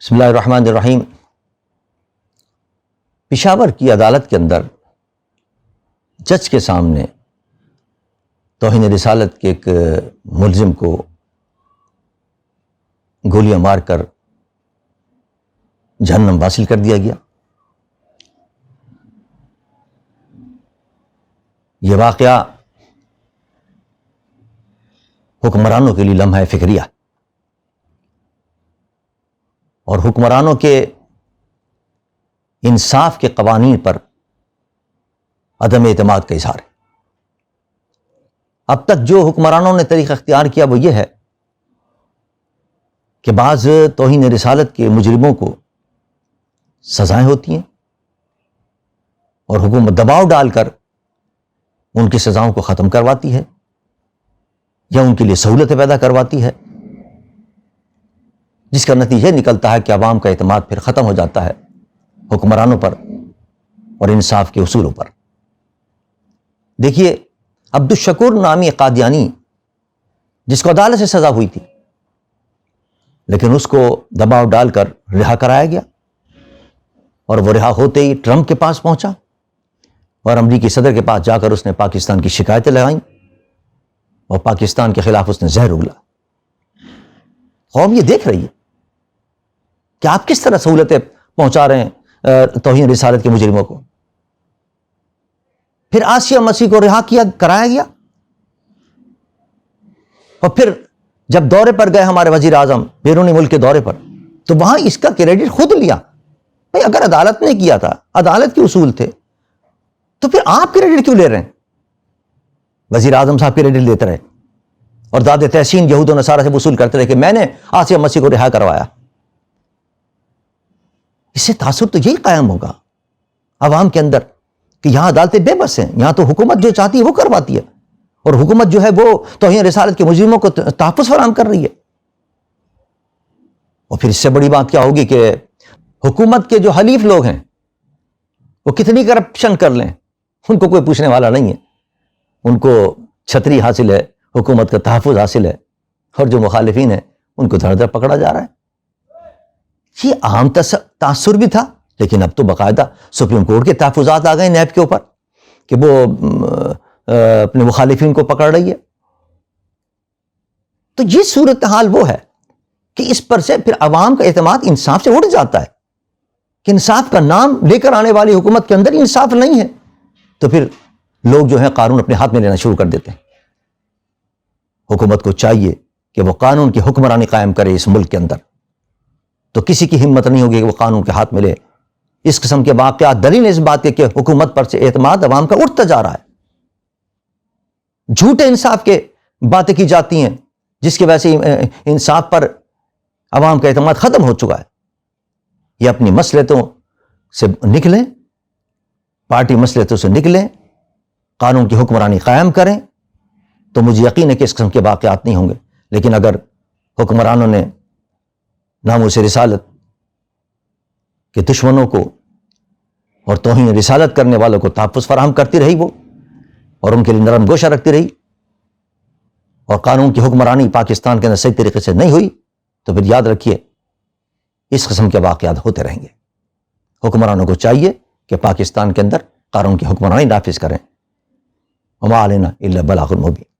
بسم اللہ الرحمن الرحیم۔ پشاور کی عدالت کے اندر جج کے سامنے توہین رسالت کے ایک ملزم کو گولیاں مار کر جہنم واصل کر دیا گیا۔ یہ واقعہ حکمرانوں کے لیے لمحہ فکریہ اور حکمرانوں کے انصاف کے قوانین پر عدم اعتماد کا اظہار ہے۔ اب تک جو حکمرانوں نے طریقہ اختیار کیا وہ یہ ہے کہ بعض توہین رسالت کے مجرموں کو سزائیں ہوتی ہیں اور حکومت دباؤ ڈال کر ان کی سزاؤں کو ختم کرواتی ہے یا ان کے لیے سہولتیں پیدا کرواتی ہے، جس کا نتیجہ نکلتا ہے کہ عوام کا اعتماد پھر ختم ہو جاتا ہے حکمرانوں پر اور انصاف کے اصولوں پر۔ دیکھیے، عبدالشکور نامی قادیانی جس کو عدالت سے سزا ہوئی تھی لیکن اس کو دباؤ ڈال کر رہا کرایا گیا، اور وہ رہا ہوتے ہی ٹرمپ کے پاس پہنچا اور امریکی صدر کے پاس جا کر اس نے پاکستان کی شکایتیں لگائیں اور پاکستان کے خلاف اس نے زہر اگلا۔ قوم یہ دیکھ رہی ہے کہ آپ کس طرح سہولتیں پہنچا رہے ہیں توہین رسالت کے مجرموں کو۔ پھر آسیہ مسیح کو رہا کرایا گیا، اور پھر جب دورے پر گئے ہمارے وزیر اعظم بیرونی ملک کے دورے پر، تو وہاں اس کا کریڈٹ خود لیا۔ بھئی اگر عدالت نے کیا تھا، عدالت کے اصول تھے، تو پھر آپ کریڈٹ کیوں لے رہے ہیں؟ وزیر اعظم صاحب کریڈٹ لیتے رہے اور داد تحسین یہود و نصارہ سے وصول کرتے رہے کہ میں نے آسیہ مسیح کو رہا کروایا۔ اس سے تاثر تو یہی قائم ہوگا عوام کے اندر کہ یہاں عدالتیں بے بس ہیں، یہاں تو حکومت جو چاہتی ہے وہ کرواتی ہے، اور حکومت جو ہے وہ توہین رسالت کے مجرموں کو تحفظ فراہم کر رہی ہے۔ اور پھر اس سے بڑی بات کیا ہوگی کہ حکومت کے جو حلیف لوگ ہیں وہ کتنی کرپشن کر لیں، ان کو کوئی پوچھنے والا نہیں ہے، ان کو چھتری حاصل ہے، حکومت کا تحفظ حاصل ہے، اور جو مخالفین ہیں ان کو دھڑ دھڑ پکڑا جا رہا ہے۔ یہ عام تاثر بھی تھا، لیکن اب تو باقاعدہ سپریم کورٹ کے تحفظات آ گئے نیب کے اوپر کہ وہ اپنے مخالفین کو پکڑ رہی ہے۔ تو یہ صورتحال وہ ہے کہ اس پر سے پھر عوام کا اعتماد انصاف سے اٹھ جاتا ہے کہ انصاف کا نام لے کر آنے والی حکومت کے اندر انصاف نہیں ہے، تو پھر لوگ جو ہیں قانون اپنے ہاتھ میں لینا شروع کر دیتے ہیں۔ حکومت کو چاہیے کہ وہ قانون کی حکمرانی قائم کرے اس ملک کے اندر، تو کسی کی ہمت نہیں ہوگی کہ وہ قانون کے ہاتھ میں لے۔ اس قسم کے واقعات دلیل اس بات کے کہ حکومت پر سے اعتماد عوام کا اٹھتا جا رہا ہے۔ جھوٹے انصاف کے باتیں کی جاتی ہیں جس کی وجہ سے انصاف پر عوام کا اعتماد ختم ہو چکا ہے۔ یہ اپنی مصلحتوں سے نکلیں، پارٹی مصلحتوں سے نکلیں، قانون کی حکمرانی قائم کریں، تو مجھے یقین ہے کہ اس قسم کے واقعات نہیں ہوں گے۔ لیکن اگر حکمرانوں نے ناموس رسالت کے دشمنوں کو اور توہین رسالت کرنے والوں کو تحفظ فراہم کرتی رہی وہ، اور ان کے لیے نرم گوشہ رکھتی رہی، اور قانون کی حکمرانی پاکستان کے اندر صحیح طریقے سے نہیں ہوئی، تو پھر یاد رکھیے اس قسم کے واقعات ہوتے رہیں گے۔ حکمرانوں کو چاہیے کہ پاکستان کے اندر قانون کی حکمرانی نافذ کریں۔ وما علینا الا البلاغ المبین۔